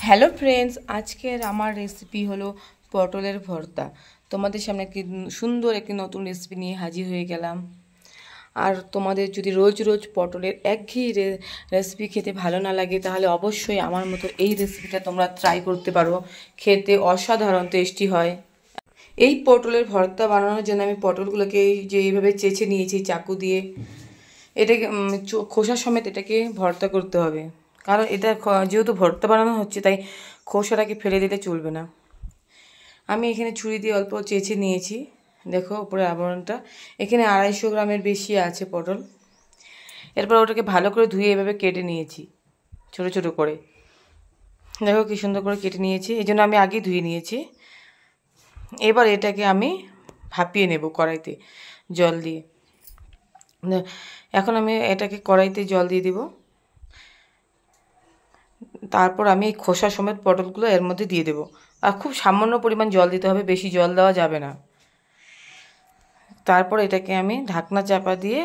Hello friends, আজকের আমার recipe হলো পটলের ভর্তা। তোমাদের সামনে একটি সুন্দর একটি নতুন রেসিপি নিয়ে হাজির হয়ে গেলাম। আর তোমাদের যদি রোজ রোজ পটলের একঘেয়ে রেসিপি খেতে ভালো না লাগে, তাহলে অবশ্যই আমার মতো এই রেসিপিটা তোমরা ট্রাই করতে পারো। খেতে অসাধারণ টেস্টি হয়। এই পটলের ভর্তা বানানোর জন্য আমি পটলগুলোকে এইভাবে চেঁচে নিয়েছি চাকু দিয়ে। এটাকে খোসা সমেত এটাকে ভর্তা করতে হবে, কারণ এটা যেহেতু ভর্তা বানানো হচ্ছে, তাই খোসাটাকে ফেলে দিলে চলবে না। আমি এখানে ছুরি দিয়ে অল্প চেঁচে নিয়েছি। দেখো উপরে আবরণটা, এখানে 250 গ্রামের বেশি আছে পটল। এরপর ওটাকে ভালো করে ধুয়ে এভাবে কেটে নিয়েছি ছোট ছোট করে। দেখো কি সুন্দর করে কেটে নিয়েছি, এই জন্য আমি আগে ধুয়ে নিয়েছি। এবার এটাকে আমি ভাপিয়ে নেব কড়াইতে জল দিয়ে। এখন আমি এটাকে কড়াইতে জল দিয়ে দিব। তারপর আমি এই খোসা সমেত পটলগুলো এর মধ্যে দিয়ে দেবো। আর খুব সামান্য পরিমাণ জল দিতে হবে, বেশি জল দেওয়া যাবে না। তারপর এটাকে আমি ঢাকনা চাপা দিয়ে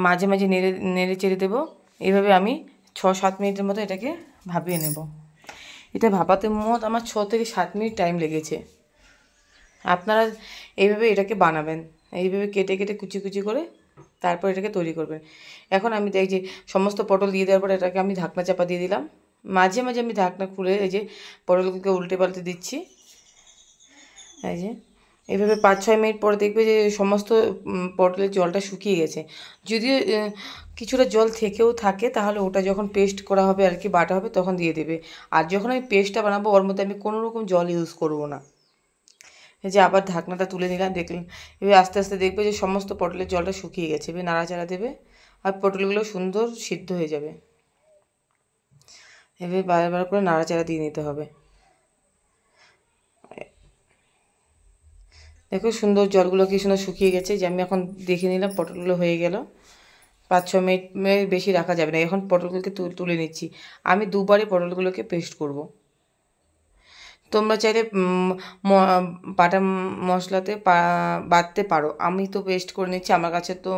মাঝে মাঝে নেড়ে নেড়ে চেড়ে দেবো। এইভাবে আমি 6-7 মিনিটের মতো এটাকে ভাপিয়ে নেব। এটা ভাপাতে মোট আমার 6 থেকে 7 মিনিট টাইম লেগেছে। আপনারা এইভাবে এটাকে বানাবেন, এইভাবে কেটে কেটে কুচি কুচি করে তারপর এটাকে তৈরি করবেন। এখন আমি দেখছি সমস্ত পটল দিয়ে দেওয়ার পর এটাকে আমি ঢাকনা চাপা দিয়ে দিলাম। মাঝে মাঝে আমি ঢাকনা খুলে এই যে পটলগুলোকে উল্টে পাল্টে দিচ্ছি। এই যে এইভাবে 5-6 মিনিট পরে দেখবে যে সমস্ত পটলের জলটা শুকিয়ে গেছে। যদিও কিছুটা জল থেকেও থাকে, তাহলে ওটা যখন পেস্ট করা হবে আর কি, বাটা হবে, তখন দিয়ে দেবে। আর যখন আমি পেস্টটা বানাবো ওর মধ্যে আমি কোনো রকম জল ইউজ করব না। এই যে আবার ঢাকনাটা তুলে নিলাম, দেখলেন। এবার আস্তে আস্তে দেখবে যে সমস্ত পটলের জলটা শুকিয়ে গেছে। এবার নাড়াচাড়া দেবে আর পটলগুলো সুন্দর সিদ্ধ হয়ে যাবে। এভাবে বারবার করে নাড়াচাড়া দিয়ে নিতে হবে। দেখো সুন্দর জলগুলো কি সুন্দর শুকিয়ে গেছে। যে আমি এখন দেখে নিলাম পটলগুলো হয়ে গেল। 5-6 মিনিট বেশি রাখা যাবে না। এখন পটলগুলোকে তুলে নিচ্ছি। আমি দুবারই পটলগুলোকে পেস্ট করব। তোমরা চাইলে বাটা মশলাতে বাটতে পারো। আমি তো পেস্ট করে নিচ্ছি, আমার কাছে তো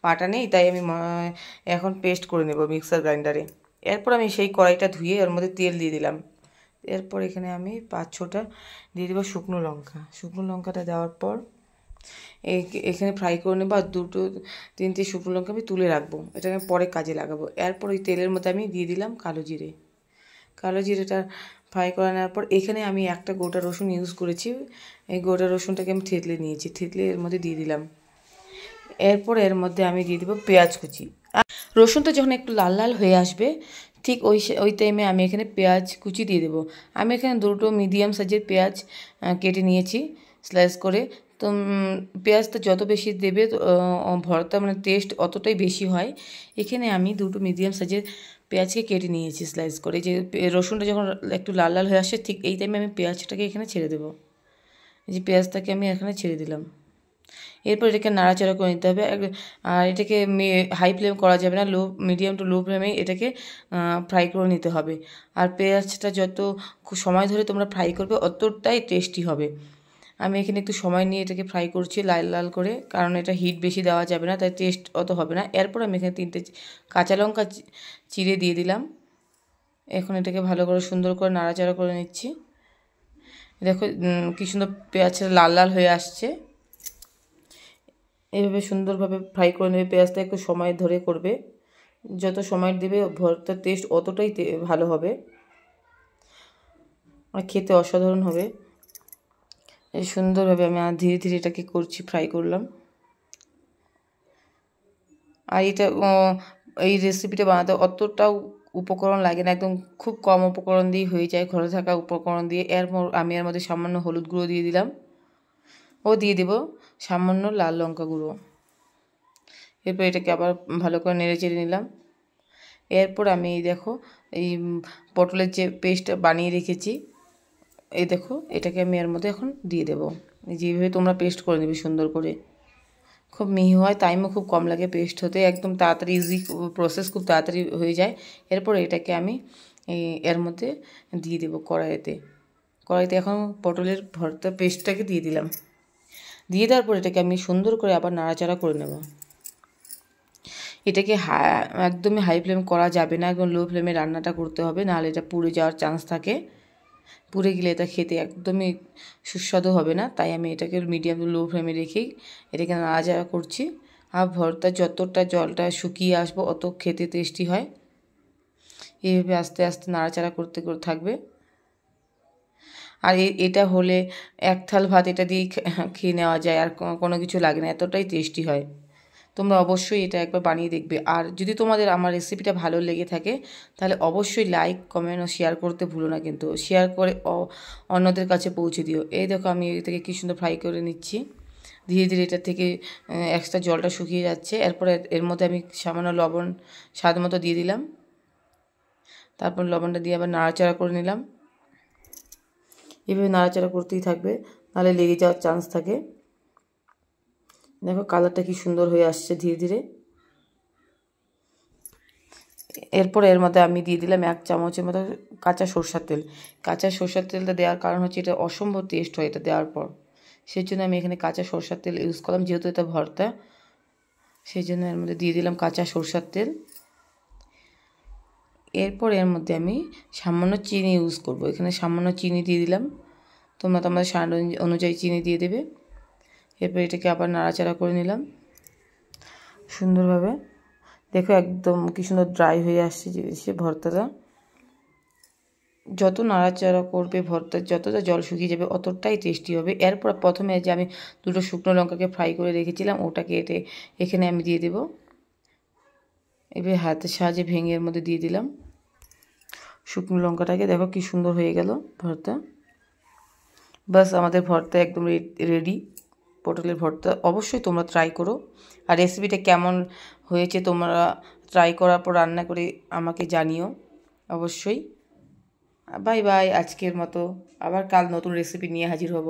বাটা নেই, তাই আমি এখন পেস্ট করে নেব মিক্সার গ্রাইন্ডারে। এরপর আমি সেই কড়াইটা ধুয়ে ওর মধ্যে তেল দিয়ে দিলাম। এরপর এখানে আমি 5-6টা দিয়ে দেবো শুকনো লঙ্কা। শুকনো লঙ্কাটা দেওয়ার পর এখানে ফ্রাই করে নেবো। আর 2-3টে শুকনো লঙ্কা আমি তুলে রাখবো, এটা আমি পরে কাজে লাগাবো। এরপর ওই তেলের মধ্যে আমি দিয়ে দিলাম কালো জিরে। কালো জিরেটা ফ্রাই করে নেওয়ার পর এখানে আমি একটা গোটা রসুন ইউজ করেছি। এই গোটা রসুনটাকে আমি থেতলে নিয়েছি, থেতলে এর মধ্যে দিয়ে দিলাম। এরপর এর মধ্যে আমি দিয়ে দেবো পেঁয়াজ কুচি। রসুনটা যখন একটু লাল লাল হয়ে আসবে, ঠিক ওই টাইমে আমি এখানে পেঁয়াজ কুচি দিয়ে দেবো। আমি এখানে 2টো মিডিয়াম সাইজের পেঁয়াজ কেটে নিয়েছি স্লাইস করে। তো পেঁয়াজটা যত বেশি দেবে ভর্তা মানে টেস্ট অতটাই বেশি হয়। এখানে আমি 2টো মিডিয়াম সাইজের পেঁয়াজকে কেটে নিয়েছি স্লাইস করে। যে রসুনটা যখন একটু লাল লাল হয়ে আসে, ঠিক এই টাইমে আমি পেঁয়াজটাকে এখানে ছেড়ে দেবো। এই যে পেঁয়াজটাকে আমি এখানে ছেড়ে দিলাম। এরপর এটাকে নাড়াচাড়া করে নিতে হবে। আর এটাকে হাই ফ্লেম করা যাবে না, মিডিয়াম টু লো ফ্লেমে এটাকে ফ্রাই করে নিতে হবে। আর পেঁয়াজটা যত সময় ধরে তোমরা ফ্রাই করবে অতটাই টেস্টি হবে। আমি এখানে একটু সময় নিয়ে এটাকে ফ্রাই করছি লাল লাল করে, কারণ এটা হিট বেশি দেওয়া যাবে না, তাই টেস্ট অত হবে না। এরপর আমি এখানে 3টে কাঁচা লঙ্কা চিড়ে দিয়ে দিলাম। এখন এটাকে ভালো করে সুন্দর করে নাড়াচাড়া করে নিচ্ছি। দেখো কি সুন্দর পেঁয়াজটা লাল লাল হয়ে আসছে। এইভাবে সুন্দরভাবে ফ্রাই করে নেবে। পেঁয়াজটা একটু সময় ধরে করবে, যত সময় দেবে ভর্তার টেস্ট অতটাই ভালো হবে আর খেতে অসাধারণ হবে। এই সুন্দরভাবে আমি ধীরে ধীরে এটাকে করছি, ফ্রাই করলাম। আর এটা এই রেসিপিটা বানাতে অতটাও উপকরণ লাগে না, একদম খুব কম উপকরণ দিয়ে হয়ে যায়, ঘরে থাকা উপকরণ দিয়ে। আমি এর মধ্যে সামান্য হলুদ গুঁড়ো দিয়ে দিলাম, ও দিয়ে দেব সামান্য লাল লঙ্কা গুঁড়ো। এরপর এটাকে আবার ভালো করে নেড়ে চেড়ে নিলাম। এরপর আমি দেখো এই পটলের যে পেস্টটা বানিয়ে রেখেছি, এই দেখো এটাকে আমি এর মধ্যে এখন দিয়ে দেবো। যেভাবে তোমরা পেস্ট করে নেবে সুন্দর করে, খুব মিহি হয়, টাইমও খুব কম লাগে পেস্ট হতে, একদম তাড়াতাড়ি ইজি প্রসেস, খুব তাড়াতাড়ি হয়ে যায়। এরপর এটাকে আমি এর মধ্যে দিয়ে দেবো কড়াইতে এখন পটলের ভর্তা পেস্টটাকে দিয়ে দিলাম। দিয়ে দেওয়ার পর এটাকে আমি সুন্দর করে আবার নাড়াচাড়া করে নেব। এটাকে একদমই হাই ফ্লেম করা যাবে না, একদম লো ফ্লেমে রান্নাটা করতে হবে, নাহলে এটা পুড়ে যাওয়ার চান্স থাকে। পুড়ে গেলে এটা খেতে একদমই সুস্বাদু হবে না, তাই আমি এটাকে মিডিয়াম টু লো ফ্লেমে রেখেই এটাকে নাড়াচাড়া করছি। আর ভর্তা যতটা জলটা শুকিয়ে আসবো অত খেতে টেস্টি হয়। এইভাবে আস্তে আস্তে নাড়াচাড়া করতে থাকবে। আর এটা হলে এক থাল ভাত এটা দিয়েই খেয়ে নেওয়া যায়, আর কোনো কিছু লাগে না, এতটাই টেস্টি হয়। তোমরা অবশ্যই এটা একবার বানিয়ে দেখবে। আর যদি তোমাদের আমার রেসিপিটা ভালো লেগে থাকে তাহলে অবশ্যই লাইক, কমেন্ট ও শেয়ার করতে ভুলো না, কিন্তু শেয়ার করে অন্যদের কাছে পৌঁছে দিও। এই দেখো আমি এটাকে কী সুন্দর ফ্রাই করে নিচ্ছি। ধীরে ধীরে এটা থেকে এক্সট্রা জলটা শুকিয়ে যাচ্ছে। এরপরে এর মধ্যে আমি সামান্য লবণ স্বাদ মতো দিয়ে দিলাম। তারপর লবণটা দিয়ে আবার নাড়াচাড়া করে নিলাম। এভাবে নাড়াচাড়া করতেই থাকবে, নাহলে লেগে যাওয়ার চান্স থাকে। দেখো কালারটা কি সুন্দর হয়ে আসছে ধীরে ধীরে। এরপর এর মধ্যে আমি দিয়ে দিলাম 1 চামচের মতো কাঁচা সরষের তেল। কাঁচা সরষের তেলটা দেওয়ার কারণ হচ্ছে এটা অসম্ভব টেস্ট হয় এটা দেওয়ার পর, সেই জন্য আমি এখানে কাঁচা সরষের তেল ইউজ করলাম, যেহেতু এটা ভর্তা সেই জন্য এর মধ্যে দিয়ে দিলাম কাঁচা সরষের তেল। এরপর এর মধ্যে আমি সামান্য চিনি ইউজ করব, এখানে সামান্য চিনি দিয়ে দিলাম। তোমরা তোমাদের স্বাদ অনুযায়ী চিনি দিয়ে দেবে। এরপর এটাকে আবার নাড়াচাড়া করে নিলাম সুন্দরভাবে। দেখো একদম কি সুন্দর ড্রাই হয়ে আসছে সে ভর্তাটা। যত নাড়াচাড়া করবে ভর্তা যতটা জল শুকিয়ে যাবে অতটাই টেস্টি হবে। এরপর প্রথমে যে আমি 2টো শুকনো লঙ্কাকে ফ্রাই করে রেখেছিলাম ওটাকে এখানে আমি দিয়ে দেব। এবার হাতের সাহায্যে ভেঙে এর মধ্যে দিয়ে দিলাম শুকনো লঙ্কাটাকে। দেখো কি সুন্দর হয়ে গেল ভর্তা। বাস আমাদের ভর্তা একদম রেডি, পটলের ভর্তা। অবশ্যই তোমরা ট্রাই করো। আর রেসিপিটা কেমন হয়েছে তোমরা ট্রাই করার পর রান্না করে আমাকে জানিও অবশ্যই। বাই বাই, আজকের মতো। আবার কাল নতুন রেসিপি নিয়ে হাজির হব।